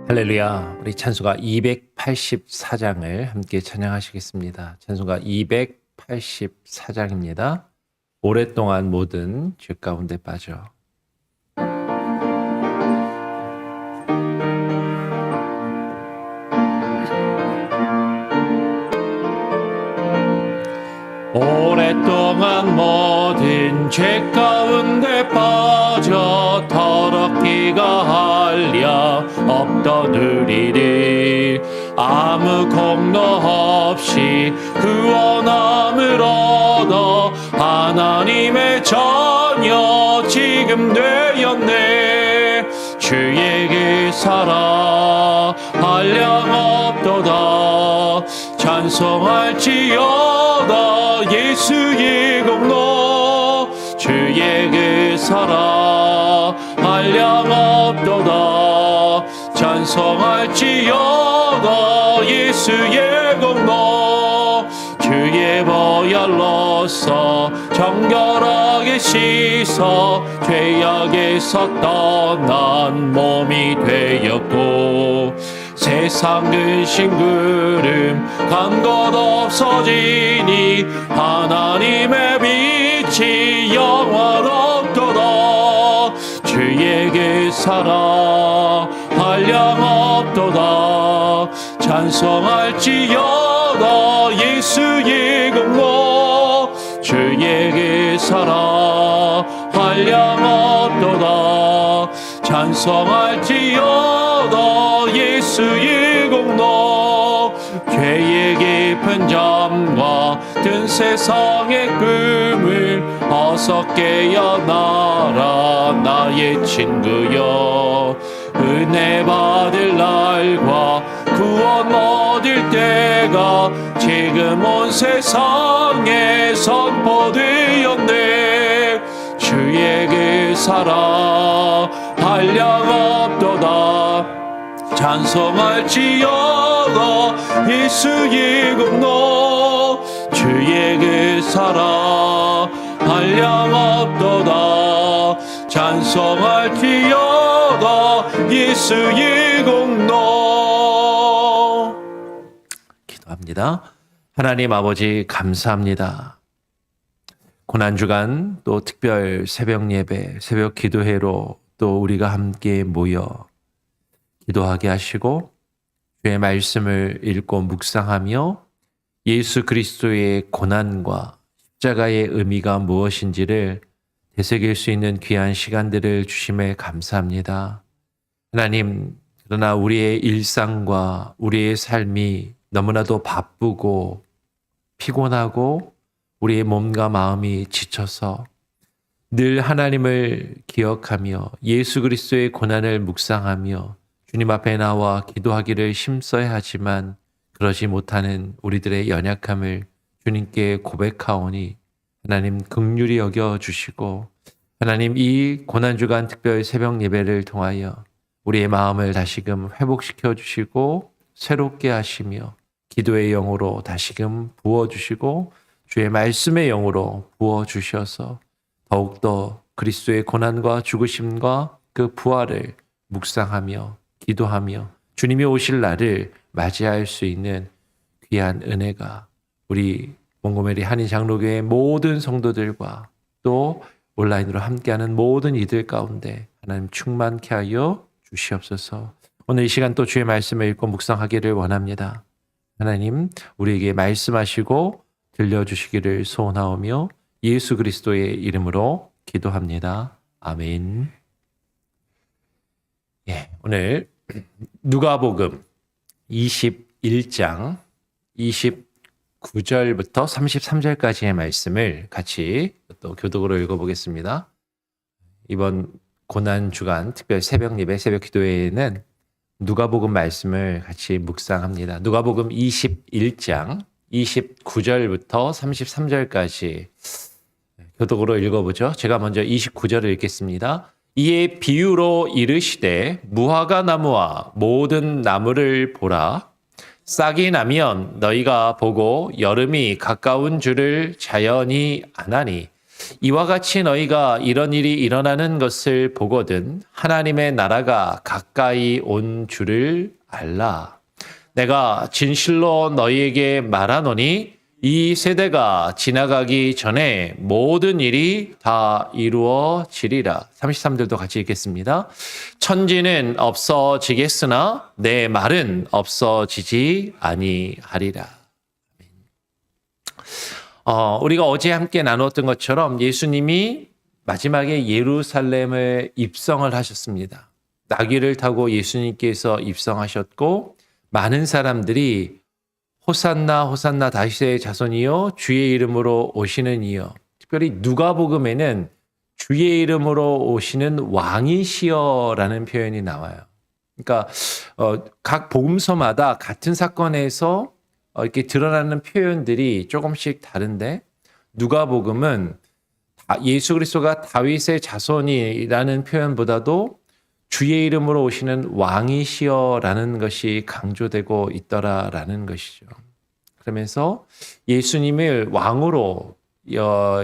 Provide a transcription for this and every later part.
할렐루야. 우리 찬송가 284장을 함께 찬양하시겠습니다. 찬송가 284장입니다. 오랫동안 모든 죄 가운데 빠져. 오랫동안 모든 죄 가운데 빠져 더럽기가 할랴 없던 우리를 아무 공로 없이 구원함을 얻어 하나님의 자녀 지금 되었네. 주에게 살아 한량 없도다. 찬송할지어다 예수의 공로. 주에게 살아 한량 없도다. 찬송할지어다 예수의 공로. 주의 보혈로서 정결하게 씻어 죄악에서 떠난 몸이 되었고 세상 근심 구름 간 것 없어지니 하나님의 빛이 영원없도다. 주에게 살아 한량 없도다. 찬송할지어다 예수의 공로. 주에게 살아 한량 없도다. 찬송할지어다 예수의 공로. 죄의 깊은 잠과 든 세상의 꿈을 어서 깨어나라 나의 친구여. 은혜 받을 날과 구원 얻을 때가 지금 온 세상에 선포되었네. 주에게 살아 한량 없도다. 찬송할지어다 예수의 공로. 주에게 살아 한량 없도다. 찬송할지어다 예수의 공로. 기도합니다. 하나님 아버지 감사합니다. 고난주간 또 특별 새벽 예배, 새벽 기도회로 또 우리가 함께 모여 기도하게 하시고 주의 말씀을 읽고 묵상하며 예수 그리스도의 고난과 십자가의 의미가 무엇인지를 되새길 수 있는 귀한 시간들을 주심에 감사합니다. 하나님, 그러나 우리의 일상과 우리의 삶이 너무나도 바쁘고 피곤하고 우리의 몸과 마음이 지쳐서 늘 하나님을 기억하며 예수 그리스도의 고난을 묵상하며 주님 앞에 나와 기도하기를 힘써야 하지만 그러지 못하는 우리들의 연약함을 주님께 고백하오니 하나님 긍휼히 여겨주시고 하나님 이 고난주간 특별 새벽 예배를 통하여 우리의 마음을 다시금 회복시켜 주시고 새롭게 하시며 기도의 영으로 다시금 부어주시고 주의 말씀의 영으로 부어주셔서 더욱더 그리스도의 고난과 죽으심과 그 부활을 묵상하며 기도하며 주님이 오실 날을 맞이할 수 있는 귀한 은혜가 우리 몽고메리 한인장로교회 모든 성도들과 또 온라인으로 함께하는 모든 이들 가운데 하나님 충만케 하여 주시옵소서. 오늘 이 시간 또 주의 말씀을 읽고 묵상하기를 원합니다. 하나님 우리에게 말씀하시고 들려주시기를 소원하오며 예수 그리스도의 이름으로 기도합니다. 아멘. 오늘 누가복음 21장 29절부터 33절까지의 말씀을 같이 또 교독으로 읽어보겠습니다. 이번 고난주간 특별 새벽 예배, 새벽 기도회에는 누가복음 말씀을 같이 묵상합니다. 누가복음 21장 29절부터 33절까지 교독으로 읽어보죠. 제가 먼저 29절을 읽겠습니다. 이에 비유로 이르시되 무화과 나무와 모든 나무를 보라. 싹이 나면 너희가 보고 여름이 가까운 줄을 자연히 아나니 이와 같이 너희가 이런 일이 일어나는 것을 보거든 하나님의 나라가 가까이 온 줄을 알라. 내가 진실로 너희에게 말하노니 이 세대가 지나가기 전에 모든 일이 다 이루어지리라. 33절도 같이 읽겠습니다. 천지는 없어지겠으나 내 말은 없어지지 아니하리라. 우리가 어제 함께 나눴던 것처럼 예수님이 마지막에 예루살렘을 입성을 하셨습니다. 나귀를 타고 예수님께서 입성하셨고 많은 사람들이 호산나 호산나 다윗의 자손이요 주의 이름으로 오시는 이요. 특별히 누가복음에는 주의 이름으로 오시는 왕이시여라는 표현이 나와요. 그러니까 각 복음서마다 같은 사건에서 이렇게 드러나는 표현들이 조금씩 다른데 누가복음은 예수 그리스도가 다윗의 자손이라는 표현보다도 주의 이름으로 오시는 왕이시여라는 것이 강조되고 있더라라는 것이죠. 그러면서 예수님을 왕으로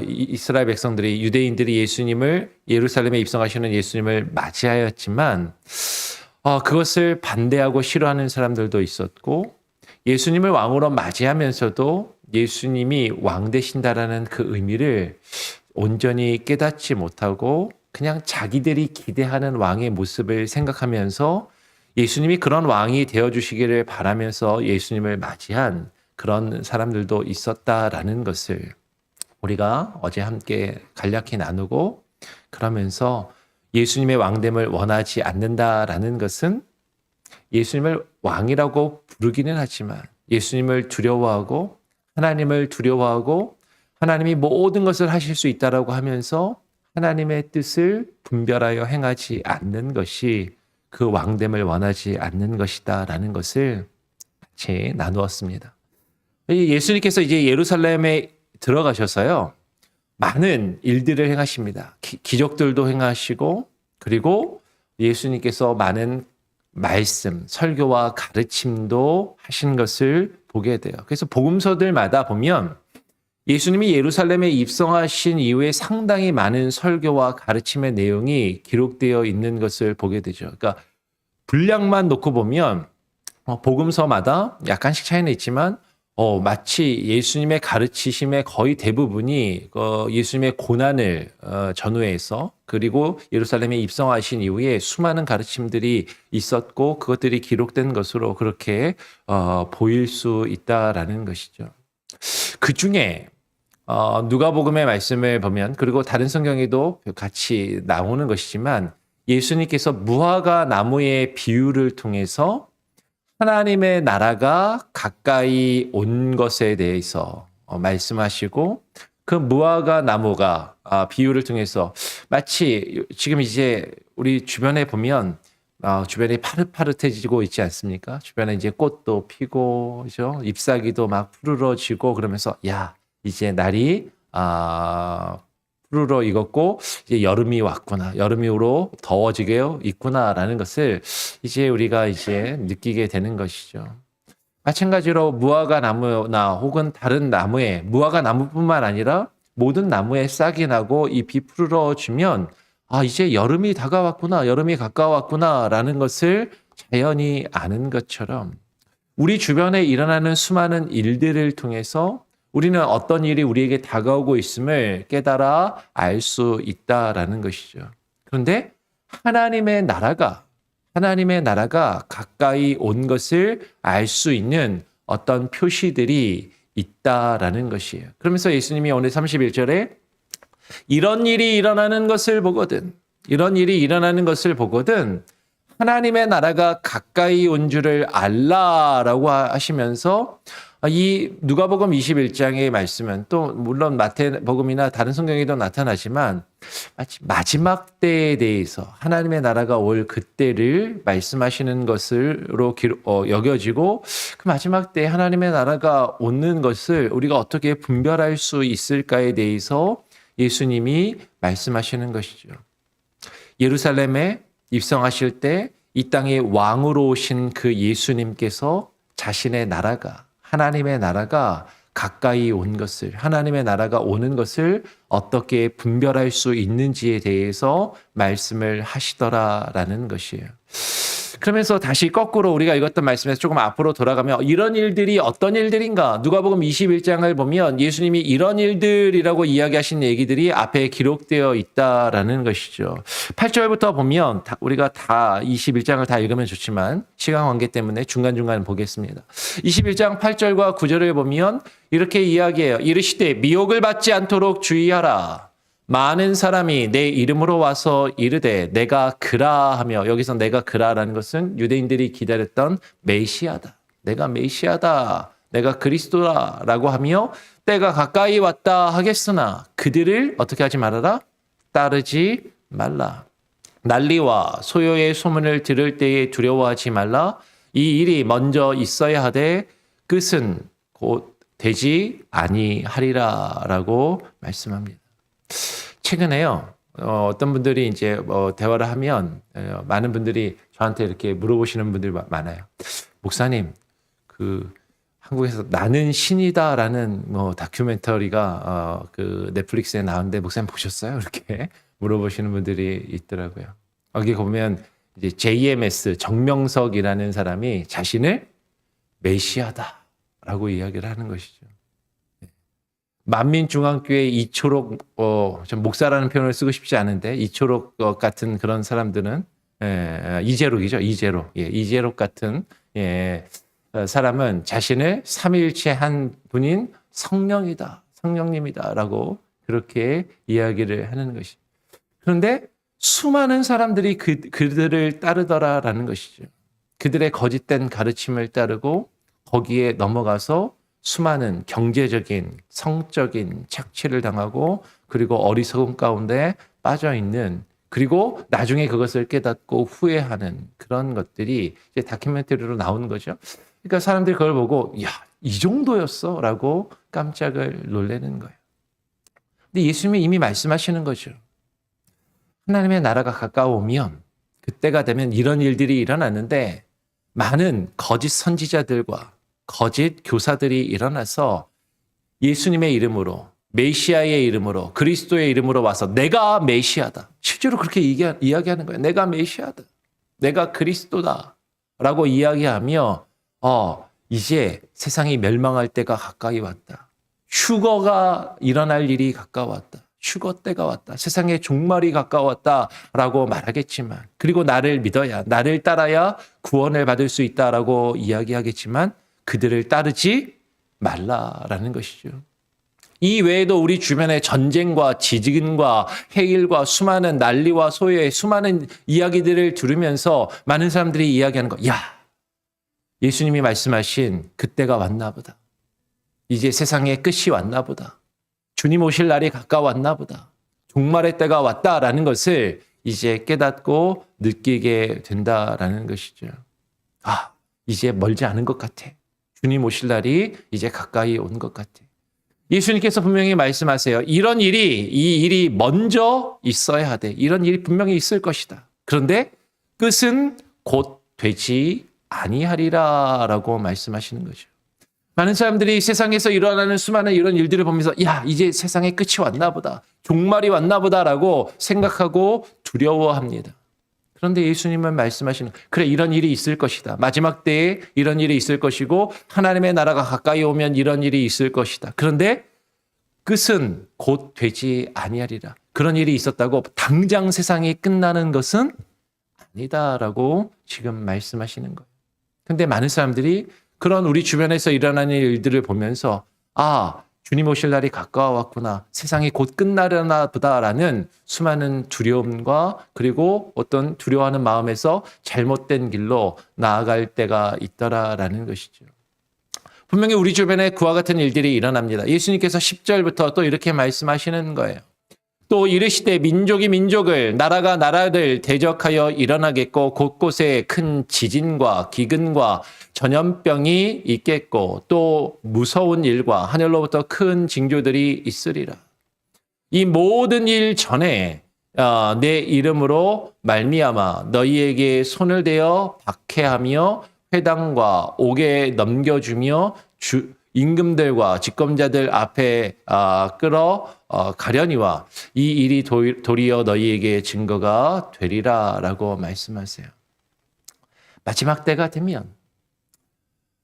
이스라엘 백성들이 유대인들이 예수님을 예루살렘에 입성하시는 예수님을 맞이하였지만 그것을 반대하고 싫어하는 사람들도 있었고 예수님을 왕으로 맞이하면서도 예수님이 왕 되신다라는 그 의미를 온전히 깨닫지 못하고 그냥 자기들이 기대하는 왕의 모습을 생각하면서 예수님이 그런 왕이 되어주시기를 바라면서 예수님을 맞이한 그런 사람들도 있었다라는 것을 우리가 어제 함께 간략히 나누고 그러면서 예수님의 왕됨을 원하지 않는다라는 것은 예수님을 왕이라고 부르기는 하지만 예수님을 두려워하고 하나님을 두려워하고 하나님이 모든 것을 하실 수 있다라고 하면서 하나님의 뜻을 분별하여 행하지 않는 것이 그 왕됨을 원하지 않는 것이다라는 것을 같이 나누었습니다. 예수님께서 이제 예루살렘에 들어가셔서요. 많은 일들을 행하십니다. 기적들도 행하시고 그리고 예수님께서 많은 말씀, 설교와 가르침도 하신 것을 보게 돼요. 그래서 복음서들마다 보면 예수님이 예루살렘에 입성하신 이후에 상당히 많은 설교와 가르침의 내용이 기록되어 있는 것을 보게 되죠. 그러니까 분량만 놓고 보면 복음서마다 약간씩 차이는 있지만 마치 예수님의 가르치심의 거의 대부분이 예수님의 고난을 전후해서 그리고 예루살렘에 입성하신 이후에 수많은 가르침들이 있었고 그것들이 기록된 것으로 그렇게 보일 수 있다라는 것이죠. 그 중에 누가복음의 말씀을 보면 그리고 다른 성경에도 같이 나오는 것이지만 예수님께서 무화과 나무의 비유를 통해서 하나님의 나라가 가까이 온 것에 대해서 말씀하시고 그 무화과 나무가 비유를 통해서 마치 지금 이제 우리 주변에 보면 주변이 파릇파릇해지고 있지 않습니까? 주변에 이제 꽃도 피고 그죠? 잎사귀도 막 푸르러지고 그러면서 야 이제 날이 푸르러 익었고 이제 여름이 왔구나. 여름이 오러 더워지게 있구나라는 것을 이제 우리가 이제 느끼게 되는 것이죠. 마찬가지로 무화과 나무나 혹은 다른 나무에 무화과 나무뿐만 아니라 모든 나무에 싹이 나고 잎이 푸르러지면 이제 여름이 다가왔구나. 여름이 가까웠구나라는 것을 자연히 아는 것처럼 우리 주변에 일어나는 수많은 일들을 통해서 우리는 어떤 일이 우리에게 다가오고 있음을 깨달아 알 수 있다라는 것이죠. 그런데 하나님의 나라가 가까이 온 것을 알 수 있는 어떤 표시들이 있다라는 것이에요. 그러면서 예수님이 오늘 31절에 이런 일이 일어나는 것을 보거든 하나님의 나라가 가까이 온 줄을 알라라고 하시면서 이 누가복음 21장의 말씀은 또 물론 마태복음이나 다른 성경에도 나타나지만 마치 마지막 때에 대해서 하나님의 나라가 올 그때를 말씀하시는 것으로 여겨지고 그 마지막 때 하나님의 나라가 오는 것을 우리가 어떻게 분별할 수 있을까에 대해서 예수님이 말씀하시는 것이죠. 예루살렘에 입성하실 때 이 땅에 왕으로 오신 그 예수님께서 자신의 나라가 하나님의 나라가 가까이 온 것을, 하나님의 나라가 오는 것을 어떻게 분별할 수 있는지에 대해서 말씀을 하시더라라는 것이에요. 그러면서 다시 거꾸로 우리가 읽었던 말씀에서 조금 앞으로 돌아가면 이런 일들이 어떤 일들인가? 누가복음 21장을 보면 예수님이 이런 일들이라고 이야기하신 얘기들이 앞에 기록되어 있다라는 것이죠. 8절부터 보면 우리가 다 21장을 다 읽으면 좋지만 시간 관계 때문에 중간중간 보겠습니다. 21장 8절과 9절을 보면 이렇게 이야기해요. 이르시되 미혹을 받지 않도록 주의하라. 많은 사람이 내 이름으로 와서 이르되 내가 그라 하며, 여기서 내가 그라라는 것은 유대인들이 기다렸던 메시아다. 내가 메시아다. 내가 그리스도라라고 하며 때가 가까이 왔다 하겠으나 그들을 어떻게 하지 말아라? 따르지 말라. 난리와 소요의 소문을 들을 때에 두려워하지 말라. 이 일이 먼저 있어야 하되 끝은 곧 되지 아니하리라라고 말씀합니다. 최근에요, 어떤 분들이 이제 대화를 하면 많은 분들이 저한테 이렇게 물어보시는 분들이 많아요. 목사님, 그 한국에서 나는 신이다라는 다큐멘터리가 그 넷플릭스에 나오는데 목사님 보셨어요? 이렇게 물어보시는 분들이 있더라고요. 여기 보면 이제 JMS 정명석이라는 사람이 자신을 메시아다라고 이야기를 하는 것이죠. 만민중앙교회 이초록, 좀 목사라는 표현을 쓰고 싶지 않은데, 이초록 같은 그런 사람들은, 이재록이죠, 이재록. 예, 이재록 같은, 사람은 자신을 삼위일체 한 분인 성령이다, 성령님이다라고 그렇게 이야기를 하는 것이죠. 그런데 수많은 사람들이 그들을 따르더라라는 것이죠. 그들의 거짓된 가르침을 따르고 거기에 넘어가서 수많은 경제적인, 성적인 착취를 당하고 그리고 어리석음 가운데 빠져있는, 그리고 나중에 그것을 깨닫고 후회하는 그런 것들이 이제 다큐멘터리로 나오는 거죠. 그러니까 사람들이 그걸 보고 야, 이 정도였어? 라고 깜짝을 놀라는 거예요. 근데 예수님이 이미 말씀하시는 거죠. 하나님의 나라가 가까우면 그때가 되면 이런 일들이 일어났는데 많은 거짓 선지자들과 거짓 교사들이 일어나서 예수님의 이름으로, 메시아의 이름으로, 그리스도의 이름으로 와서 내가 메시아다. 실제로 그렇게 이야기하는 거예요. 내가 메시아다. 내가 그리스도다. 라고 이야기하며 이제 세상이 멸망할 때가 가까이 왔다. 휴거가 일어날 일이 가까웠다. 휴거 때가 왔다. 세상의 종말이 가까웠다라고 말하겠지만, 그리고 나를 믿어야, 나를 따라야 구원을 받을 수 있다라고 이야기하겠지만 그들을 따르지 말라라는 것이죠. 이 외에도 우리 주변의 전쟁과 지진과 해일과 수많은 난리와 소요의 수많은 이야기들을 들으면서 많은 사람들이 이야기하는 거, 야, 예수님이 말씀하신 그때가 왔나 보다. 이제 세상의 끝이 왔나 보다. 주님 오실 날이 가까웠나 보다. 종말의 때가 왔다라는 것을 이제 깨닫고 느끼게 된다라는 것이죠. 이제 멀지 않은 것 같아. 주님 오실 날이 이제 가까이 온 것 같아. 예수님께서 분명히 말씀하세요. 이 일이 먼저 있어야 하되, 이런 일이 분명히 있을 것이다. 그런데 끝은 곧 되지 아니하리라라고 말씀하시는 거죠. 많은 사람들이 세상에서 일어나는 수많은 이런 일들을 보면서 야, 이제 세상의 끝이 왔나 보다. 종말이 왔나 보다라고 생각하고 두려워합니다. 그런데 예수님은 말씀하시는, 그래, 이런 일이 있을 것이다. 마지막 때에 이런 일이 있을 것이고 하나님의 나라가 가까이 오면 이런 일이 있을 것이다. 그런데 끝은 곧 되지 아니하리라. 그런 일이 있었다고 당장 세상이 끝나는 것은 아니다라고 지금 말씀하시는 거예요. 그런데 많은 사람들이 그런 우리 주변에서 일어나는 일들을 보면서 주님 오실 날이 가까워왔구나. 세상이 곧 끝나려나 보다라는 수많은 두려움과 그리고 어떤 두려워하는 마음에서 잘못된 길로 나아갈 때가 있더라라는 것이죠. 분명히 우리 주변에 그와 같은 일들이 일어납니다. 예수님께서 10절부터 또 이렇게 말씀하시는 거예요. 또 이르시되 민족이 민족을, 나라가 나라를 대적하여 일어나겠고 곳곳에 큰 지진과 기근과 전염병이 있겠고 또 무서운 일과 하늘로부터 큰 징조들이 있으리라. 이 모든 일 전에 내 이름으로 말미암아 너희에게 손을 대어 박해하며 회당과 옥에 넘겨주며 임금들과 집권자들 앞에 가려니와 이 일이 도리어 너희에게 증거가 되리라라고 말씀하세요. 마지막 때가 되면,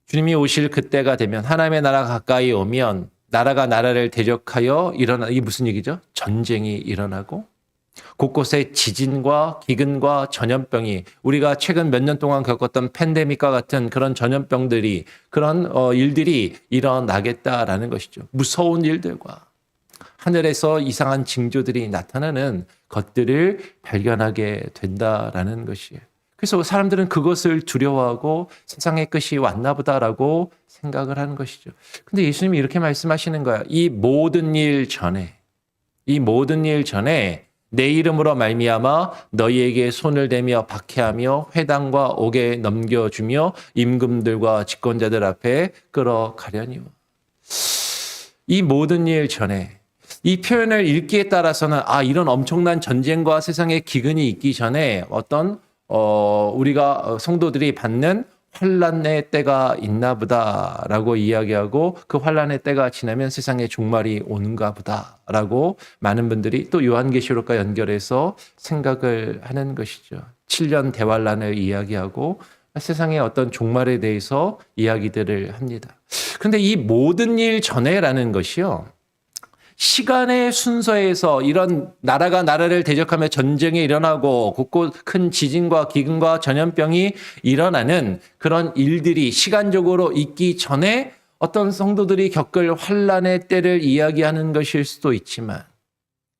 주님이 오실 그때가 되면, 하나님의 나라가 가까이 오면 나라가 나라를 대적하여 이게 무슨 얘기죠? 전쟁이 일어나고 곳곳에 지진과 기근과 전염병이, 우리가 최근 몇 년 동안 겪었던 팬데믹과 같은 그런 전염병들이, 그런 일들이 일어나겠다라는 것이죠. 무서운 일들과 하늘에서 이상한 징조들이 나타나는 것들을 발견하게 된다라는 것이에요. 그래서 사람들은 그것을 두려워하고 세상의 끝이 왔나 보다라고 생각을 하는 것이죠. 근데 예수님이 이렇게 말씀하시는 거야. 이 모든 일 전에 내 이름으로 말미암아 너희에게 손을 대며 박해하며 회당과 옥에 넘겨주며 임금들과 집권자들 앞에 끌어가려니와. 이 모든 일 전에, 이 표현을 읽기에 따라서는 이런 엄청난 전쟁과 세상의 기근이 있기 전에 우리가 성도들이 받는 환란의 때가 있나 보다라고 이야기하고, 그 환란의 때가 지나면 세상의 종말이 오는가 보다라고 많은 분들이 또 요한계시록과 연결해서 생각을 하는 것이죠. 7년 대환란을 이야기하고 세상의 어떤 종말에 대해서 이야기들을 합니다. 그런데 이 모든 일 전에라는 것이요, 시간의 순서에서 이런 나라가 나라를 대적하며 전쟁이 일어나고 곳곳 큰 지진과 기근과 전염병이 일어나는 그런 일들이 시간적으로 있기 전에 어떤 성도들이 겪을 환란의 때를 이야기하는 것일 수도 있지만,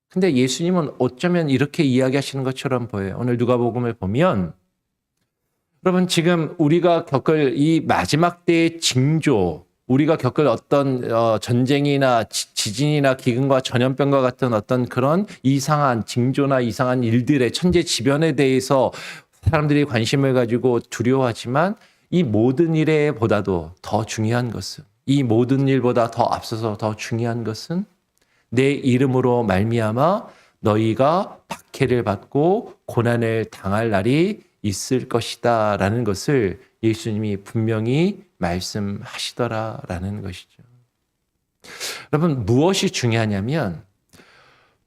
근데 예수님은 어쩌면 이렇게 이야기하시는 것처럼 보여요. 오늘 누가복음을 보면, 여러분 지금 우리가 겪을 이 마지막 때의 징조, 우리가 겪을 어떤 전쟁이나 지진이나 기근과 전염병과 같은 어떤 그런 이상한 징조나 이상한 일들의 천재지변에 대해서 사람들이 관심을 가지고 두려워하지만, 이 모든 일에 보다도 더 중요한 것은, 이 모든 일보다 더 앞서서 더 중요한 것은 내 이름으로 말미암아 너희가 박해를 받고 고난을 당할 날이 있을 것이다 라는 것을 예수님이 분명히 말씀하시더라라는 것이죠. 여러분, 무엇이 중요하냐면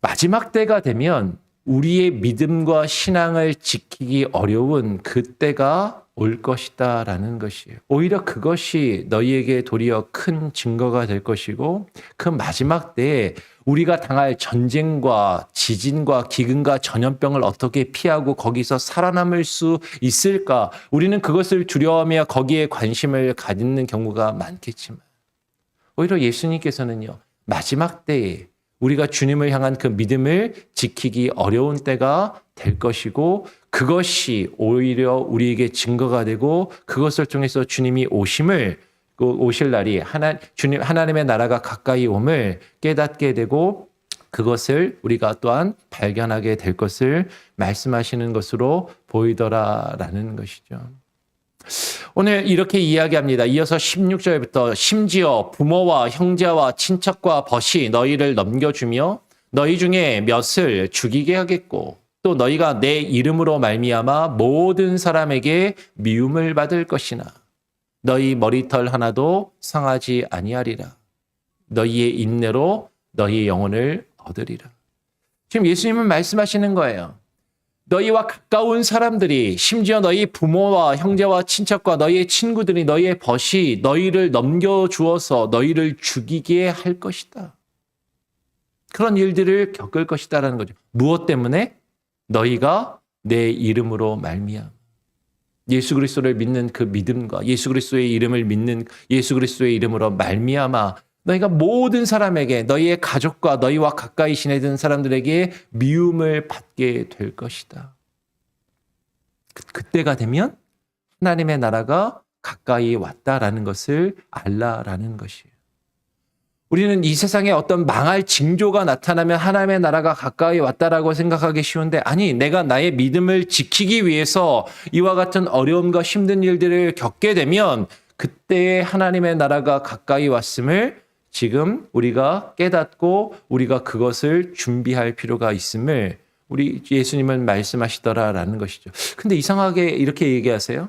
마지막 때가 되면 우리의 믿음과 신앙을 지키기 어려운 그때가 올 것이다라는 것이에요. 오히려 그것이 너희에게 도리어 큰 증거가 될 것이고, 그 마지막 때에 우리가 당할 전쟁과 지진과 기근과 전염병을 어떻게 피하고 거기서 살아남을 수 있을까? 우리는 그것을 두려워하며 거기에 관심을 갖는 경우가 많겠지만, 오히려 예수님께서는요, 마지막 때에 우리가 주님을 향한 그 믿음을 지키기 어려운 때가 될 것이고, 그것이 오히려 우리에게 증거가 되고, 그것을 통해서 주님이 오실 날이 하나님의 나라가 가까이 옴을 깨닫게 되고, 그것을 우리가 또한 발견하게 될 것을 말씀하시는 것으로 보이더라라는 것이죠. 오늘 이렇게 이야기합니다. 이어서 16절부터 심지어 부모와 형제와 친척과 벗이 너희를 넘겨주며 너희 중에 몇을 죽이게 하겠고, 또 너희가 내 이름으로 말미암아 모든 사람에게 미움을 받을 것이나 너희 머리털 하나도 상하지 아니하리라. 너희의 인내로 너희의 영혼을 얻으리라. 지금 예수님은 말씀하시는 거예요. 너희와 가까운 사람들이, 심지어 너희 부모와 형제와 친척과 너희의 친구들이, 너희의 벗이 너희를 넘겨주어서 너희를 죽이게 할 것이다. 그런 일들을 겪을 것이다라는 거죠. 무엇 때문에? 너희가 내 이름으로 말미암아. 예수 그리스도를 믿는 그 믿음과 예수 그리스도의 이름을 믿는 예수 그리스도의 이름으로 말미암아 너희가 모든 사람에게, 너희의 가족과 너희와 가까이 지내던 사람들에게 미움을 받게 될 것이다. 그때가 되면 하나님의 나라가 가까이 왔다라는 것을 알라라는 것이에요. 우리는 이 세상에 어떤 망할 징조가 나타나면 하나님의 나라가 가까이 왔다라고 생각하기 쉬운데, 아니, 내가 나의 믿음을 지키기 위해서 이와 같은 어려움과 힘든 일들을 겪게 되면 그때에 하나님의 나라가 가까이 왔음을 지금 우리가 깨닫고 우리가 그것을 준비할 필요가 있음을 우리 예수님은 말씀하시더라라는 것이죠. 근데 이상하게 이렇게 얘기하세요.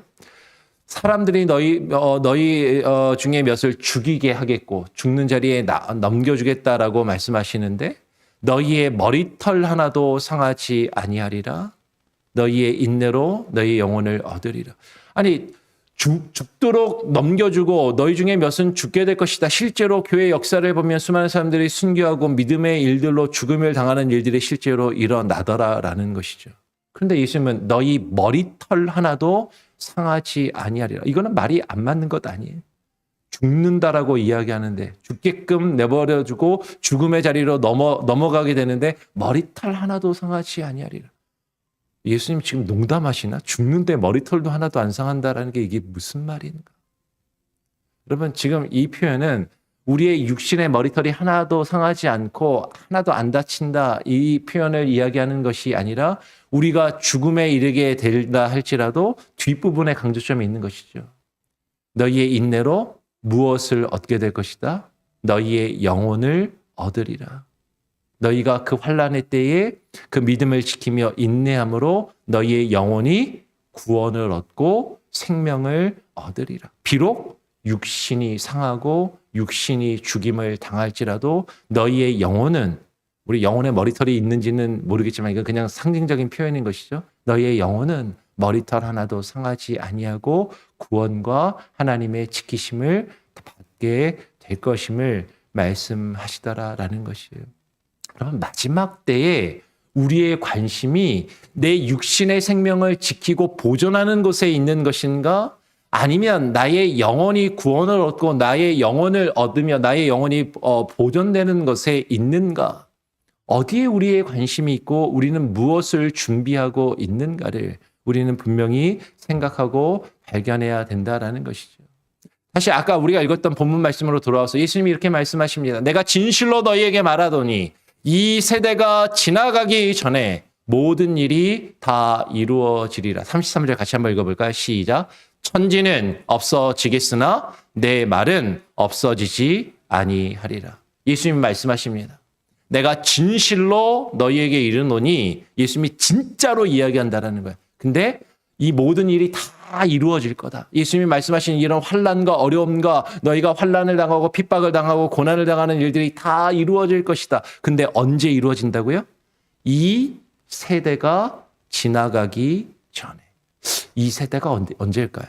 사람들이 너희 중에 몇을 죽이게 하겠고 죽는 자리에 넘겨주겠다라고 말씀하시는데 너희의 머리털 하나도 상하지 아니하리라. 너희의 인내로 너희의 영혼을 얻으리라. 아니 죽도록 넘겨주고 너희 중에 몇은 죽게 될 것이다. 실제로 교회 역사를 보면 수많은 사람들이 순교하고 믿음의 일들로 죽음을 당하는 일들이 실제로 일어나더라라는 것이죠. 그런데 예수님은 너희 머리털 하나도 상하지 아니하리라. 이거는 말이 안 맞는 것 아니에요. 죽는다라고 이야기하는데 죽게끔 내버려두고 죽음의 자리로 넘어가게 되는데 머리털 하나도 상하지 아니하리라. 예수님 지금 농담하시나? 죽는데 머리털도 하나도 안 상한다라는 게 이게 무슨 말인가? 여러분 지금 이 표현은 우리의 육신의 머리털이 하나도 상하지 않고 하나도 안 다친다 이 표현을 이야기하는 것이 아니라 우리가 죽음에 이르게 된다 할지라도 뒷부분에 강조점이 있는 것이죠. 너희의 인내로 무엇을 얻게 될 것이다? 너희의 영혼을 얻으리라. 너희가 그 환난의 때에 그 믿음을 지키며 인내함으로 너희의 영혼이 구원을 얻고 생명을 얻으리라. 비록 육신이 상하고 육신이 죽임을 당할지라도 너희의 영혼은, 우리 영혼에 머리털이 있는지는 모르겠지만 이건 그냥 상징적인 표현인 것이죠. 너희의 영혼은 머리털 하나도 상하지 아니하고 구원과 하나님의 지키심을 받게 될 것임을 말씀하시더라라는 것이에요. 그러면 마지막 때에 우리의 관심이 내 육신의 생명을 지키고 보존하는 곳에 있는 것인가? 아니면 나의 영혼이 구원을 얻고 나의 영혼을 얻으며 나의 영혼이 보존되는 것에 있는가? 어디에 우리의 관심이 있고 우리는 무엇을 준비하고 있는가를 우리는 분명히 생각하고 발견해야 된다라는 것이죠. 다시 아까 우리가 읽었던 본문 말씀으로 돌아와서 예수님이 이렇게 말씀하십니다. 내가 진실로 너희에게 말하더니 이 세대가 지나가기 전에 모든 일이 다 이루어지리라. 33절 같이 한번 읽어볼까요? 시작. 천지는 없어지겠으나 내 말은 없어지지 아니하리라. 예수님이 말씀하십니다. 내가 진실로 너희에게 이르노니 예수님이 진짜로 이야기한다라는 거예요. 근데 이 모든 일이 다 이루어질 거다. 예수님이 말씀하신 이런 환난과 어려움과 너희가 환난을 당하고 핍박을 당하고 고난을 당하는 일들이 다 이루어질 것이다. 근데 언제 이루어진다고요? 이 세대가 지나가기 전에. 이 세대가 언제일까요?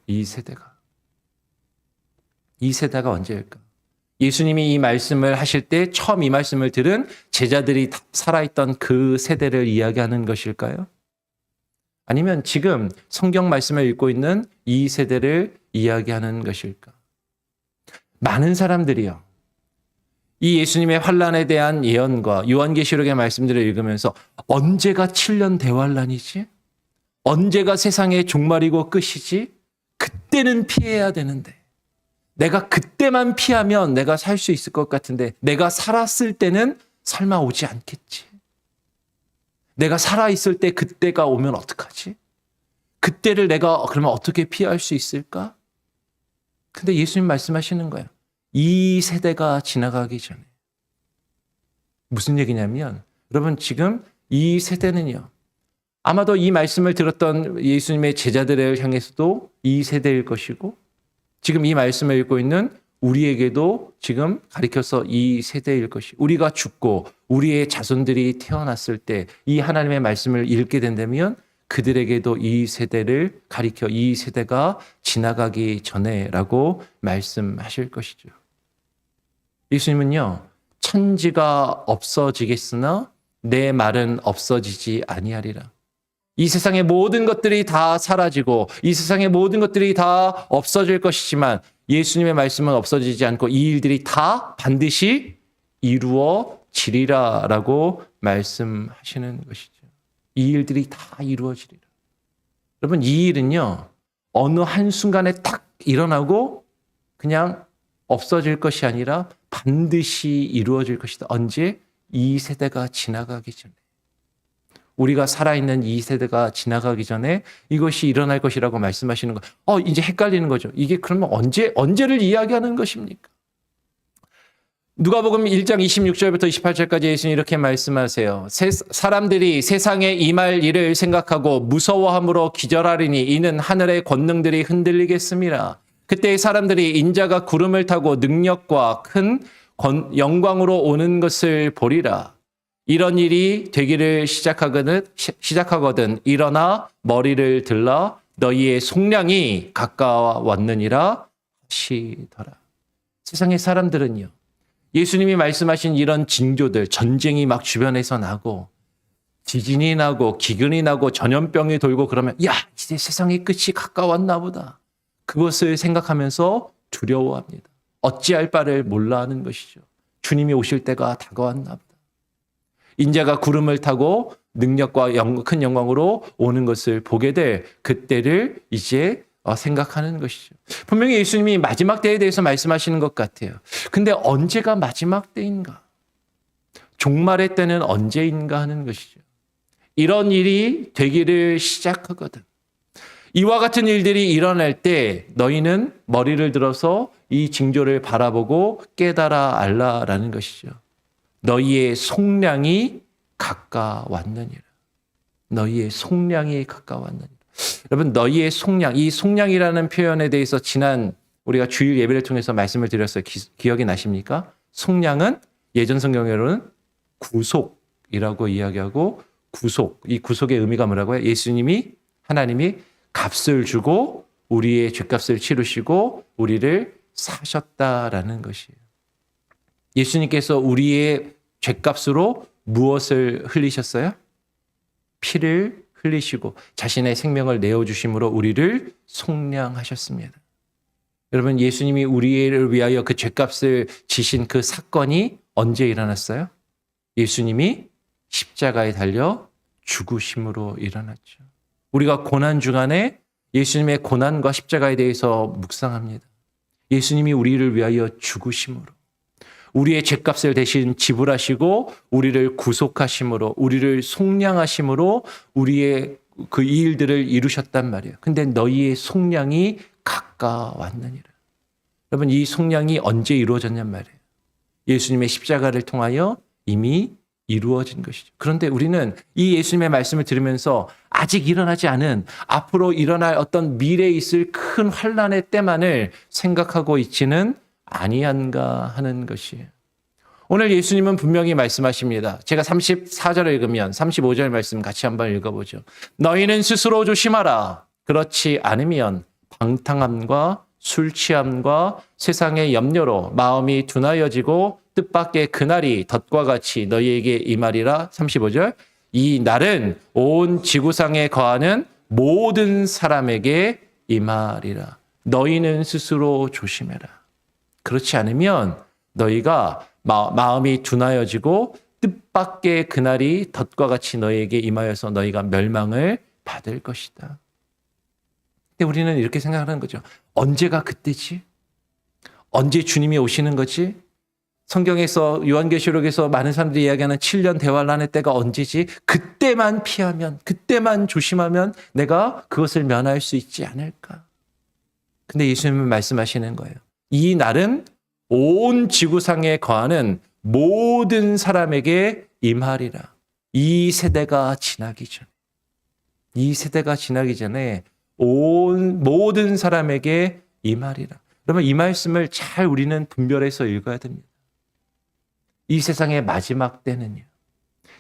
이 세대가 언제일까? 예수님이 이 말씀을 하실 때 처음 이 말씀을 들은 제자들이 살아있던 그 세대를 이야기하는 것일까요? 아니면 지금 성경 말씀을 읽고 있는 이 세대를 이야기하는 것일까? 많은 사람들이요. 이 예수님의 환난에 대한 예언과 요한계시록의 말씀들을 읽으면서 언제가 7년 대환란이지? 언제가 세상의 종말이고 끝이지? 그때는 피해야 되는데 내가 그때만 피하면 내가 살 수 있을 것 같은데 내가 살았을 때는 설마 오지 않겠지? 내가 살아있을 때 그때가 오면 어떡하지? 그때를 내가 그러면 어떻게 피할 수 있을까? 근데 예수님 말씀하시는 거예요. 이 세대가 지나가기 전에. 무슨 얘기냐면 여러분 지금 이 세대는요. 아마도 이 말씀을 들었던 예수님의 제자들을 향해서도 이 세대일 것이고 지금 이 말씀을 읽고 있는 우리에게도 지금 가리켜서 이 세대일 것이 우리가 죽고 우리의 자손들이 태어났을 때 이 하나님의 말씀을 읽게 된다면 그들에게도 이 세대를 가리켜 이 세대가 지나가기 전에라고 말씀하실 것이죠. 예수님은요. 천지가 없어지겠으나 내 말은 없어지지 아니하리라. 이 세상의 모든 것들이 다 사라지고 이 세상의 모든 것들이 다 없어질 것이지만 예수님의 말씀은 없어지지 않고 이 일들이 다 반드시 이루어지리라라고 말씀하시는 것이죠. 이 일들이 다 이루어지리라. 여러분 이 일은요. 어느 한순간에 딱 일어나고 그냥 없어질 것이 아니라 반드시 이루어질 것이다. 언제? 이 세대가 지나가기 전에. 우리가 살아있는 이 세대가 지나가기 전에 이것이 일어날 것이라고 말씀하시는 거. 이제 헷갈리는 거죠. 이게 그러면 언제를 이야기하는 것입니까? 누가복음 1장 26절부터 28절까지 예수님이 이렇게 말씀하세요. 사람들이 세상에 임할 일을 생각하고 무서워함으로 기절하리니 이는 하늘의 권능들이 흔들리겠습니다. 그때 사람들이 인자가 구름을 타고 능력과 큰 영광으로 오는 것을 보리라. 이런 일이 되기를 시작하거든 일어나 머리를 들라 너희의 속량이 가까웠느니라 하시더라. 세상의 사람들은요, 예수님이 말씀하신 이런 징조들, 전쟁이 막 주변에서 나고 지진이 나고 기근이 나고 전염병이 돌고 그러면 야, 이제 세상의 끝이 가까웠나 보다. 그것을 생각하면서 두려워합니다. 어찌할 바를 몰라 하는 것이죠. 주님이 오실 때가 다가왔나 보다. 인자가 구름을 타고 능력과 큰 영광으로 오는 것을 보게 될 그때를 이제 생각하는 것이죠. 분명히 예수님이 마지막 때에 대해서 말씀하시는 것 같아요. 근데 언제가 마지막 때인가? 종말의 때는 언제인가 하는 것이죠. 이런 일이 되기를 시작하거든. 이와 같은 일들이 일어날 때 너희는 머리를 들어서 이 징조를 바라보고 깨달아 알라라는 것이죠. 너희의 속량이 가까웠느니라. 너희의 속량이 가까웠느니라. 여러분, 너희의 속량, 이 속량이라는 표현에 대해서 지난 우리가 주일 예배를 통해서 말씀을 드렸어요. 기억이 나십니까? 속량은 예전 성경으로는 구속이라고 이야기하고 이 구속의 의미가 뭐라고요? 예수님이 하나님이 값을 주고 우리의 죄값을 치르시고 우리를 사셨다라는 것이에요. 예수님께서 우리의 죄값으로 무엇을 흘리셨어요? 피를 흘리시고 자신의 생명을 내어주심으로 우리를 속량하셨습니다. 여러분, 예수님이 우리를 위하여 그 죄값을 지신 그 사건이 언제 일어났어요? 예수님이 십자가에 달려 죽으심으로 일어났죠. 우리가 고난주간에 예수님의 고난과 십자가에 대해서 묵상합니다. 예수님이 우리를 위하여 죽으심으로 우리의 죄값을 대신 지불하시고 우리를 구속하심으로 우리를 속량하심으로 우리의 그 일들을 이루셨단 말이에요. 근데 너희의 속량이 가까웠느니라. 여러분, 이 속량이 언제 이루어졌냔 말이에요. 예수님의 십자가를 통하여 이미 이루어진 것이죠. 그런데 우리는 이 예수님의 말씀을 들으면서 아직 일어나지 않은 앞으로 일어날 어떤 미래에 있을 큰 환난의 때만을 생각하고 있지는 아니한가 하는 것이에요. 오늘 예수님은 분명히 말씀하십니다. 제가 34절을 읽으면 35절 말씀 같이 한번 읽어보죠. 너희는 스스로 조심하라. 그렇지 않으면 방탕함과 술 취함과 세상의 염려로 마음이 둔하여지고 뜻밖의 그날이 덫과 같이 너희에게 임하리라. 35절. 이 날은 온 지구상에 거하는 모든 사람에게 임하리라. 너희는 스스로 조심해라. 그렇지 않으면 너희가 마음이 둔하여지고 뜻밖의 그날이 덫과 같이 너희에게 임하여서 너희가 멸망을 받을 것이다. 근데 우리는 이렇게 생각하는 거죠. 언제가 그때지? 언제 주님이 오시는 거지? 성경에서 요한계시록에서 많은 사람들이 이야기하는 7년 대환란의 때가 언제지? 그때만 피하면, 그때만 조심하면 내가 그것을 면할 수 있지 않을까? 근데 예수님은 말씀하시는 거예요. 이 날은 온 지구상에 거하는 모든 사람에게 임하리라. 이 세대가 지나기 전에 온 모든 사람에게 임하리라. 그러면 이 말씀을 잘 우리는 분별해서 읽어야 됩니다. 이 세상의 마지막 때는요.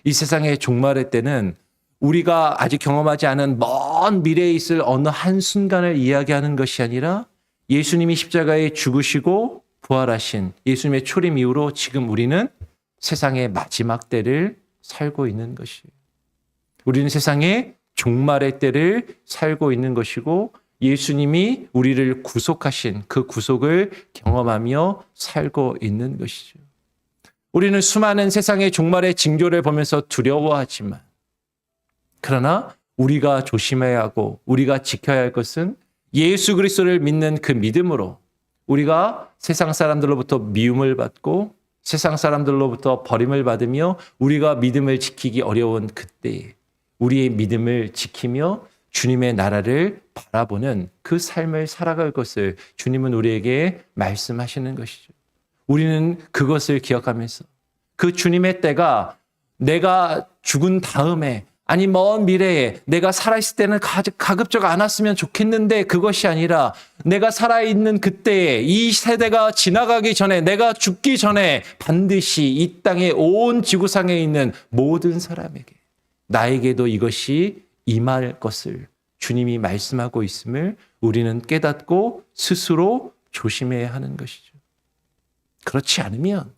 이 세상의 종말의 때는 우리가 아직 경험하지 않은 먼 미래에 있을 어느 한순간을 이야기하는 것이 아니라 예수님이 십자가에 죽으시고 부활하신 예수님의 초림 이후로 지금 우리는 세상의 마지막 때를 살고 있는 것이에요. 우리는 세상의 종말의 때를 살고 있는 것이고 예수님이 우리를 구속하신 그 구속을 경험하며 살고 있는 것이죠. 우리는 수많은 세상의 종말의 징조를 보면서 두려워하지만 그러나 우리가 조심해야 하고 우리가 지켜야 할 것은 예수 그리스도를 믿는 그 믿음으로 우리가 세상 사람들로부터 미움을 받고 세상 사람들로부터 버림을 받으며 우리가 믿음을 지키기 어려운 그때에 우리의 믿음을 지키며 주님의 나라를 바라보는 그 삶을 살아갈 것을 주님은 우리에게 말씀하시는 것이죠. 우리는 그것을 기억하면서 그 주님의 때가 내가 죽은 다음에 아니 먼 미래에 내가 살아있을 때는 가급적 안 왔으면 좋겠는데 그것이 아니라 내가 살아있는 그때에 이 세대가 지나가기 전에 내가 죽기 전에 반드시 이 땅의 온 지구상에 있는 모든 사람에게 나에게도 이것이 임할 것을 주님이 말씀하고 있음을 우리는 깨닫고 스스로 조심해야 하는 것이죠. 그렇지 않으면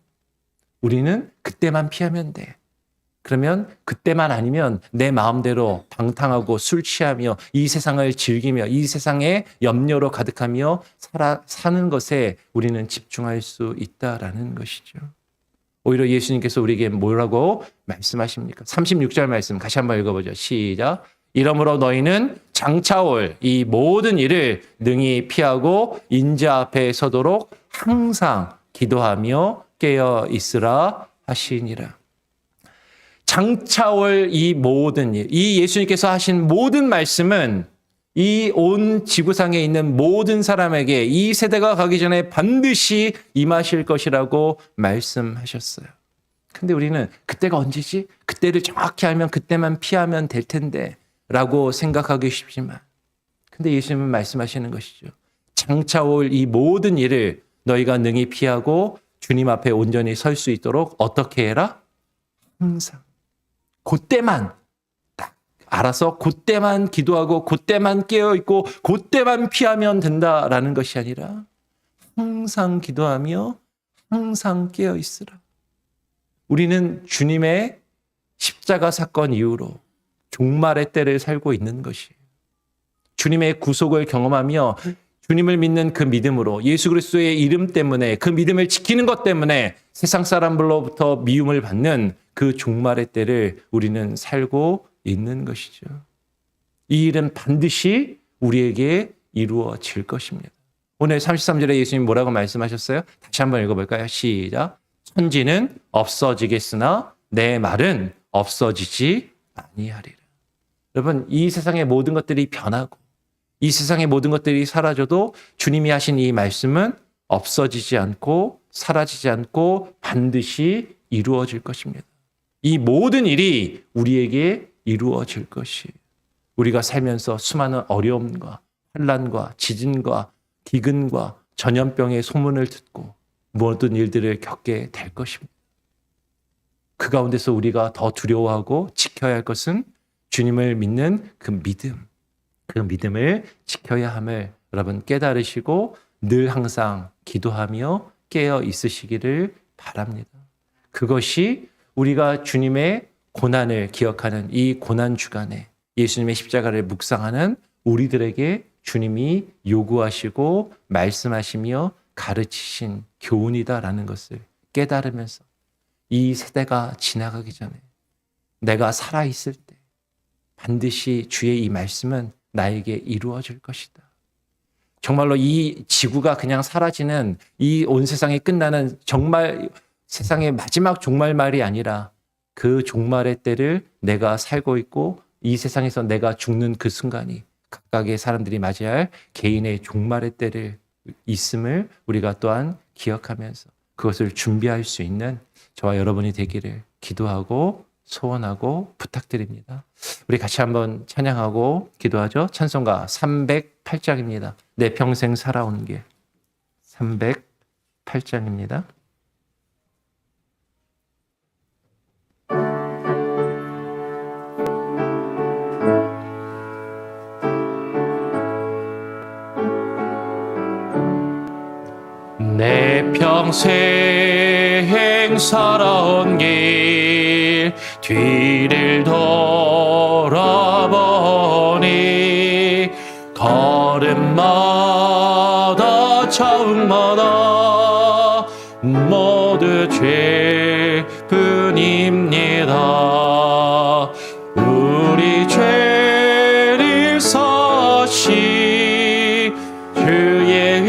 우리는 그때만 피하면 돼. 그러면 그때만 아니면 내 마음대로 방탕하고 술 취하며 이 세상을 즐기며 이 세상에 염려로 가득하며 사는 것에 우리는 집중할 수 있다라는 것이죠. 오히려 예수님께서 우리에게 뭐라고 말씀하십니까? 36절 말씀 같이 한번 읽어보죠. 시작. 이러므로 너희는 장차올 이 모든 일을 능히 피하고 인자 앞에 서도록 항상 기도하며 깨어 있으라 하시니라. 장차올 이 모든 일, 이 예수님께서 하신 모든 말씀은 이 온 지구상에 있는 모든 사람에게 이 세대가 가기 전에 반드시 임하실 것이라고 말씀하셨어요. 근데 우리는 그때가 언제지? 그때를 정확히 알면 그때만 피하면 될 텐데 라고 생각하기 쉽지만 근데 예수님은 말씀하시는 것이죠. 장차올 이 모든 일을 너희가 능히 피하고 주님 앞에 온전히 설 수 있도록 어떻게 해라? 항상. 그때만 딱 알아서 그때만 기도하고 그때만 깨어있고 그때만 피하면 된다라는 것이 아니라 항상 기도하며 항상 깨어있으라. 우리는 주님의 십자가 사건 이후로 종말의 때를 살고 있는 것이에요. 주님의 구속을 경험하며 주님을 믿는 그 믿음으로 예수 그리스도의 이름 때문에 그 믿음을 지키는 것 때문에 세상 사람들로부터 미움을 받는 그 종말의 때를 우리는 살고 있는 것이죠. 이 일은 반드시 우리에게 이루어질 것입니다. 오늘 33절에 예수님 뭐라고 말씀하셨어요? 다시 한번 읽어볼까요? 시작. 천지는 없어지겠으나 내 말은 없어지지 아니하리라. 여러분, 이 세상의 모든 것들이 변하고 이 세상의 모든 것들이 사라져도 주님이 하신 이 말씀은 없어지지 않고 사라지지 않고 반드시 이루어질 것입니다. 이 모든 일이 우리에게 이루어질 것이에요. 우리가 살면서 수많은 어려움과 환난과 지진과 기근과 전염병의 소문을 듣고 모든 일들을 겪게 될 것입니다. 그 가운데서 우리가 더 두려워하고 지켜야 할 것은 주님을 믿는 그 믿음, 그 믿음을 지켜야 함을 여러분 깨달으시고 늘 항상 기도하며 깨어 있으시기를 바랍니다. 그것이 우리가 주님의 고난을 기억하는 이 고난 주간에 예수님의 십자가를 묵상하는 우리들에게 주님이 요구하시고 말씀하시며 가르치신 교훈이다라는 것을 깨달으면서 이 세대가 지나가기 전에 내가 살아있을 때 반드시 주의 이 말씀은 나에게 이루어질 것이다. 정말로 이 지구가 그냥 사라지는 이 온 세상이 끝나는 정말 세상의 마지막 종말말이 아니라 그 종말의 때를 내가 살고 있고 이 세상에서 내가 죽는 그 순간이 각각의 사람들이 맞이할 개인의 종말의 때를 있음을 우리가 또한 기억하면서 그것을 준비할 수 있는 저와 여러분이 되기를 기도하고 소원하고 부탁드립니다. 우리 같이 한번 찬양하고 기도하죠. 찬송가 308장입니다. 내 평생 살아온 길. 308장입니다. 내 평생 살아온 길 뒤를 돌아보니 걸음마다 자욱마다 모두 죄뿐입니다. 우리 죄를 사시 주의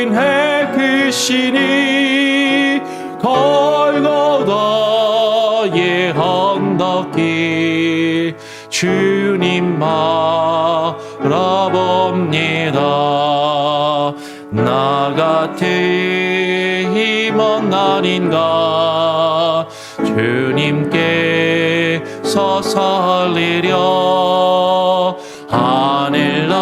은혜 크시니 골고다의 언덕길 주님 바라봅니다. 나 같은 먼 날인가 주님께서 살리려 하늘나라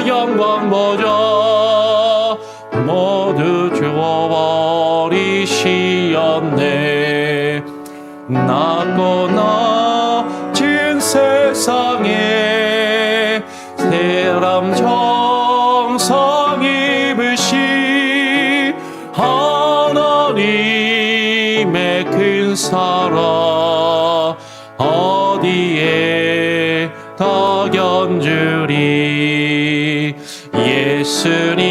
영광 보좌 모두 주어버리시었네. 낮고 낮은 세상에 사람 정성 입으시 하나님의 큰 사랑 어디에 더 견주리. 예수님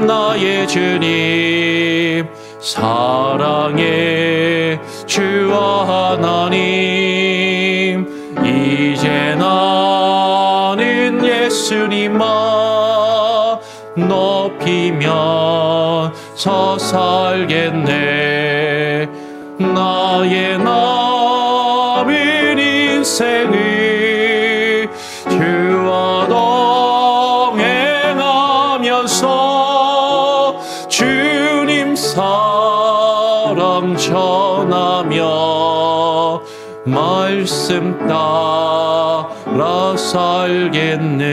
나의 주님 사랑의 주 하나님 이제 나는 예수님만 높이면서 살겠네. 나의 남은 인생을 주와 동행하면서 주님 사랑 전하며 말씀 따라 살겠네.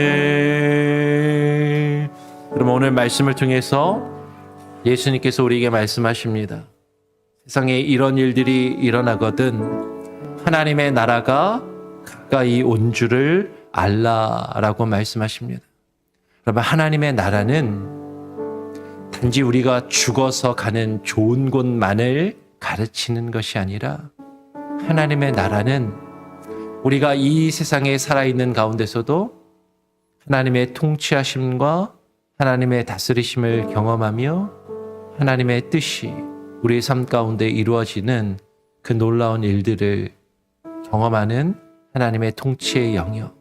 그럼 오늘 말씀을 통해서 예수님께서 우리에게 말씀하십니다. 세상에 이런 일들이 일어나거든 하나님의 나라가 가까이 온 줄을 알라라고 말씀하십니다. 여러분, 하나님의 나라는 단지 우리가 죽어서 가는 좋은 곳만을 가르치는 것이 아니라 하나님의 나라는 우리가 이 세상에 살아있는 가운데서도 하나님의 통치하심과 하나님의 다스리심을 경험하며 하나님의 뜻이 우리의 삶 가운데 이루어지는 그 놀라운 일들을 경험하는 하나님의 통치의 영역,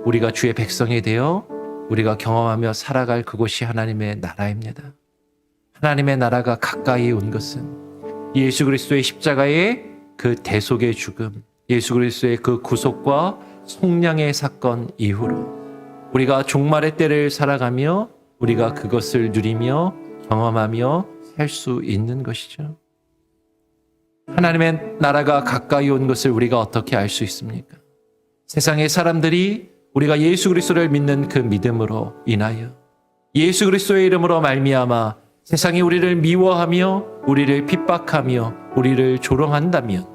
우리가 주의 백성이 되어 우리가 경험하며 살아갈 그곳이 하나님의 나라입니다. 하나님의 나라가 가까이 온 것은 예수 그리스도의 십자가의 그 대속의 죽음, 예수 그리스도의 그 구속과 속량의 사건 이후로 우리가 종말의 때를 살아가며 우리가 그것을 누리며 경험하며 살 수 있는 것이죠. 하나님의 나라가 가까이 온 것을 우리가 어떻게 알 수 있습니까? 세상의 사람들이 우리가 예수 그리스도를 믿는 그 믿음으로 인하여 예수 그리스도의 이름으로 말미암아 세상이 우리를 미워하며 우리를 핍박하며 우리를 조롱한다면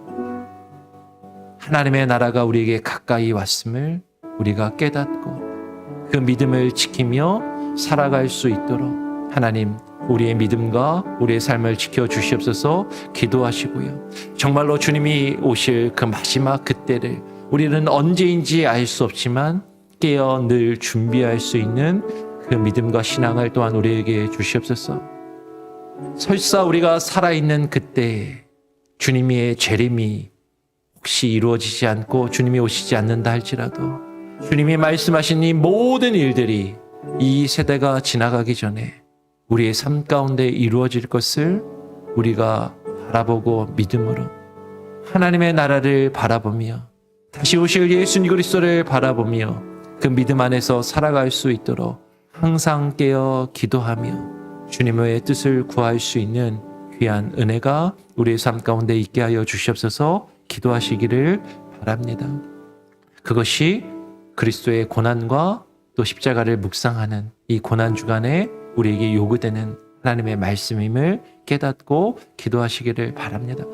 하나님의 나라가 우리에게 가까이 왔음을 우리가 깨닫고 그 믿음을 지키며 살아갈 수 있도록 하나님 우리의 믿음과 우리의 삶을 지켜주시옵소서 기도하시고요. 정말로 주님이 오실 그 마지막 그때를 우리는 언제인지 알 수 없지만 깨어 늘 준비할 수 있는 그 믿음과 신앙을 또한 우리에게 주시옵소서. 설사 우리가 살아있는 그때 주님의 재림이 혹시 이루어지지 않고 주님이 오시지 않는다 할지라도 주님이 말씀하신 이 모든 일들이 이 세대가 지나가기 전에 우리의 삶 가운데 이루어질 것을 우리가 바라보고 믿음으로 하나님의 나라를 바라보며 다시 오실 예수 그리스도를 바라보며 그 믿음 안에서 살아갈 수 있도록 항상 깨어 기도하며 주님의 뜻을 구할 수 있는 귀한 은혜가 우리의 삶 가운데 있게 하여 주시옵소서 기도하시기를 바랍니다. 그것이 그리스도의 고난과 또 십자가를 묵상하는 이 고난 주간에 우리에게 요구되는 하나님의 말씀임을 깨닫고 기도하시기를 바랍니다.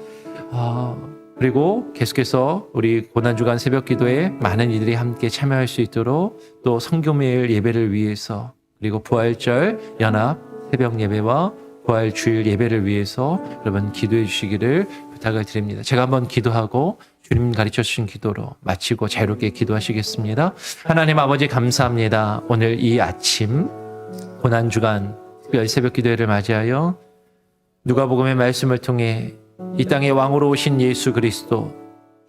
그리고 계속해서 우리 고난주간 새벽 기도에 많은 이들이 함께 참여할 수 있도록 또 성교매일 예배를 위해서 그리고 부활절 연합 새벽 예배와 부활 주일 예배를 위해서 여러분 기도해 주시기를 부탁을 드립니다. 제가 한번 기도하고 주님 가르쳐 주신 기도로 마치고 자유롭게 기도하시겠습니다. 하나님 아버지 감사합니다. 오늘 이 아침 고난주간 특별 새벽 기도회를 맞이하여 누가복음의 말씀을 통해 이 땅의 왕으로 오신 예수 그리스도,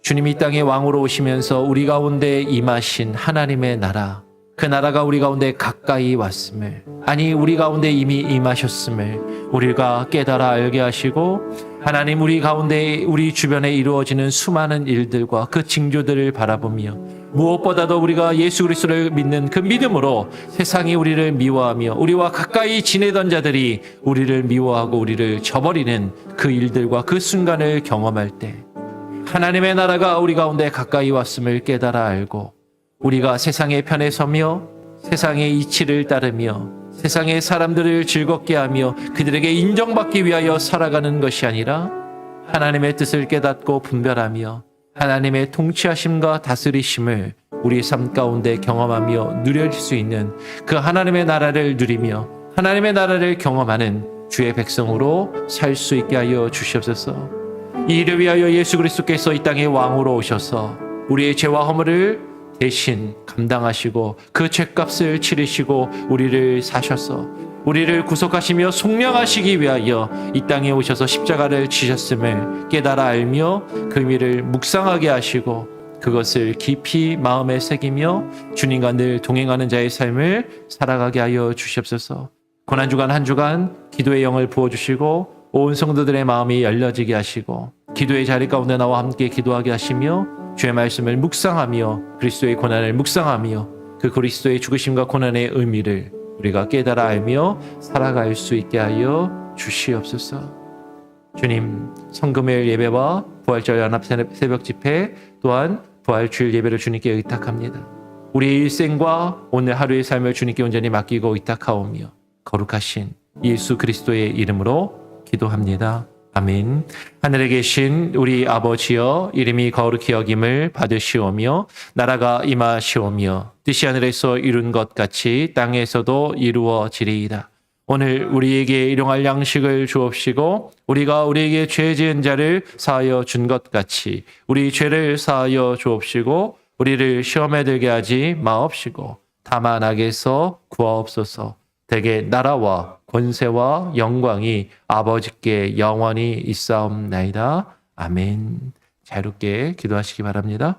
주님이 이 땅의 왕으로 오시면서 우리 가운데 임하신 하나님의 나라, 그 나라가 우리 가운데 가까이 왔음을, 아니 우리 가운데 이미 임하셨음을 우리가 깨달아 알게 하시고, 하나님 우리 가운데 우리 주변에 이루어지는 수많은 일들과 그 징조들을 바라보며 무엇보다도 우리가 예수 그리스도를 믿는 그 믿음으로 세상이 우리를 미워하며 우리와 가까이 지내던 자들이 우리를 미워하고 우리를 저버리는 그 일들과 그 순간을 경험할 때 하나님의 나라가 우리 가운데 가까이 왔음을 깨달아 알고 우리가 세상의 편에 서며 세상의 이치를 따르며 세상의 사람들을 즐겁게 하며 그들에게 인정받기 위하여 살아가는 것이 아니라 하나님의 뜻을 깨닫고 분별하며 하나님의 통치하심과 다스리심을 우리 삶 가운데 경험하며 누릴 수 있는 그 하나님의 나라를 누리며 하나님의 나라를 경험하는 주의 백성으로 살 수 있게 하여 주시옵소서. 이 일을 위하여 예수 그리스도께서 이 땅에 왕으로 오셔서 우리의 죄와 허물을 대신 감당하시고 그 죄값을 치르시고 우리를 사셔서 우리를 구속하시며 속량하시기 위하여 이 땅에 오셔서 십자가를 지셨음을 깨달아 알며 그 의미를 묵상하게 하시고 그것을 깊이 마음에 새기며 주님과 늘 동행하는 자의 삶을 살아가게 하여 주시옵소서. 고난주간 한 주간 기도의 영을 부어주시고 온 성도들의 마음이 열려지게 하시고 기도의 자리 가운데 나와 함께 기도하게 하시며 주의 말씀을 묵상하며 그리스도의 고난을 묵상하며 그 그리스도의 죽으심과 고난의 의미를 우리가 깨달아 알며 살아갈 수 있게 하여 주시옵소서. 주님, 성금요일 예배와 부활절 연합 새벽 집회 또한 부활주일 예배를 주님께 의탁합니다. 우리의 일생과 오늘 하루의 삶을 주님께 온전히 맡기고 의탁하오며 거룩하신 예수 그리스도의 이름으로 기도합니다. 아멘. 하늘에 계신 우리 아버지여, 이름이 거룩히 여김을 받으시오며 나라가 임하시오며 뜻이 하늘에서 이룬 것 같이 땅에서도 이루어지리이다. 오늘 우리에게 일용할 양식을 주옵시고 우리가 우리에게 죄 지은 자를 사하여 준 것 같이 우리 죄를 사하여 주옵시고 우리를 시험에 들게 하지 마옵시고 다만 악에서 구하옵소서. 대개 나라와 권세와 영광이 아버지께 영원히 있사옵나이다. 아멘. 자유롭게 기도하시기 바랍니다.